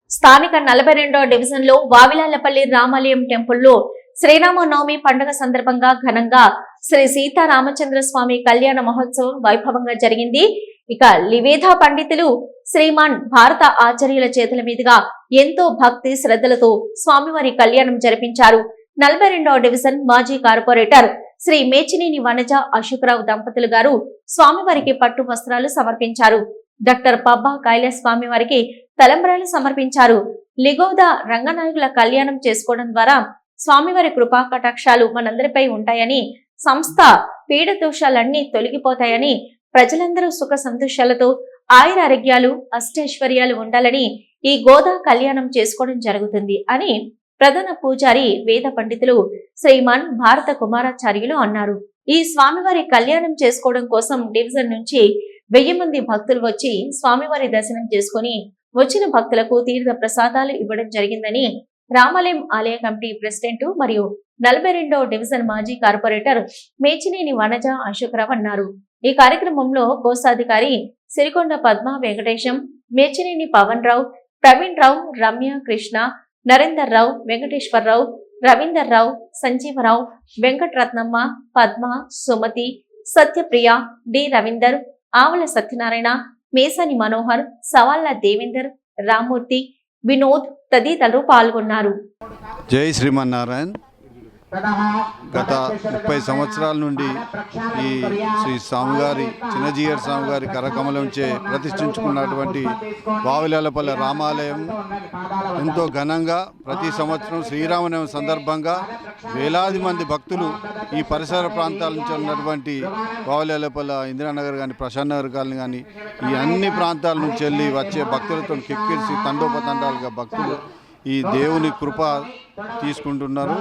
స్థానిక 42వ డివిజన్లో వావిలాలపల్లి రామాలయం టెంపుల్లో శ్రీరామనవమి పండుగ సందర్భంగా ఘనంగా శ్రీ సీతారామచంద్ర స్వామి కళ్యాణ మహోత్సవం వైభవంగా జరిగింది. ఇక లివేధా పండితులు శ్రీమాన్ భారత ఆచార్యుల చేతుల మీదుగా ఎంతో భక్తి శ్రద్ధలతో స్వామివారి కళ్యాణం జరిపించారు. 42వ డివిజన్ మాజీ కార్పొరేటర్ శ్రీ మేచినేని వనజ అశోకరావు దంపతులు గారు స్వామివారికి పట్టు వస్త్రాలు సమర్పించారు. డాక్టర్ పబ్బా కైలాస్ స్వామి వారికి తలంబ్రాలు సమర్పించారు. లిగోదా రంగనాయకుల కళ్యాణం చేసుకోవడం ద్వారా స్వామివారి కృపా కటాక్షాలు మనందరిపై ఉంటాయని, సంస్థ పీడ దోషాలన్నీ తొలగిపోతాయని, ప్రజలందరూ సుఖ సంతోషాలతో ఆయురారోగ్యాలు అష్టైశ్వర్యాలు ఉండాలని ఈ గోదా కళ్యాణం చేసుకోవడం జరుగుతుంది అని ప్రధాన పూజారి వేద పండితులు శ్రీమాన్ భారత కుమారాచార్యులు అన్నారు. ఈ స్వామివారి కళ్యాణం చేసుకోవడం కోసం డివిజన్ నుంచి 1000 మంది భక్తులు వచ్చి స్వామివారి దర్శనం చేసుకుని వచ్చిన భక్తులకు తీర్థ ప్రసాదాలు ఇవ్వడం జరిగిందని రామాలయం ఆలయ కమిటీ ప్రెసిడెంట్ మరియు 42వ డివిజన్ మాజీ కార్పొరేటర్ మేచినేని వనజ అశోకరావు అన్నారు. ఈ కార్యక్రమంలో కోశాధికారి సిరికొండ పద్మ వెంకటేశం, మేచినేని పవన్ రావు, ప్రవీణ్ రావు, రమ్య, కృష్ణ, నరేందర్ రావు, వెంకటేశ్వరరావు, రవీందర్ రావు, సంజీవరావు, వెంకటరత్నమ్మ, పద్మ, సుమతి, సత్యప్రియ, డి రవీందర్, ఆవల సత్యనారాయణ, మేసాని మనోహర్, సవాళ్ల దేవేందర్, రామ్మూర్తి, వినోద్ తదితరులు పాల్గొన్నారు. జై శ్రీమన్నారాయణ. గత 30 సంవత్సరాల నుండి ఈ శ్రీ స్వామివారి చిన్నజీయర్ స్వామివారి కరకమలంచే ప్రతిష్ఠించుకున్నటువంటి వావిలాలపల్లి రామాలయం ఎంతో ఘనంగా ప్రతి సంవత్సరం శ్రీరామనవమి సందర్భంగా వేలాది మంది భక్తులు ఈ పరిసర ప్రాంతాల నుంచి ఉన్నటువంటి వావిలాలపల్లి ఇందిరానగర్ కానీ, ప్రశాంత్ నగర్ కాలనీ కానీ, ఈ అన్ని ప్రాంతాల నుంచి వెళ్ళి వచ్చే భక్తులతో కిక్కిరిసి తండోపతండాలుగా భక్తులు ఈ దేవుని కృప తీసుకుంటున్నారు.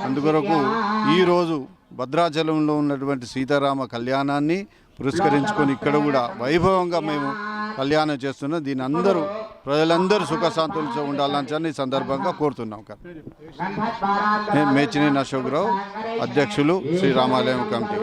అందుకొరకు ఈరోజు భద్రాచలంలో ఉన్నటువంటి సీతారామ కళ్యాణాన్ని పురస్కరించుకొని ఇక్కడ కూడా వైభవంగా మేము కళ్యాణం చేస్తున్నాం. దీని అందరూ ప్రజలందరూ సుఖశాంతులతో ఉండాలని ఈ సందర్భంగా కోరుతున్నాం. నేను మేచినేని అశోకరావు, అధ్యక్షులు శ్రీ రామాలయం కమిటీ.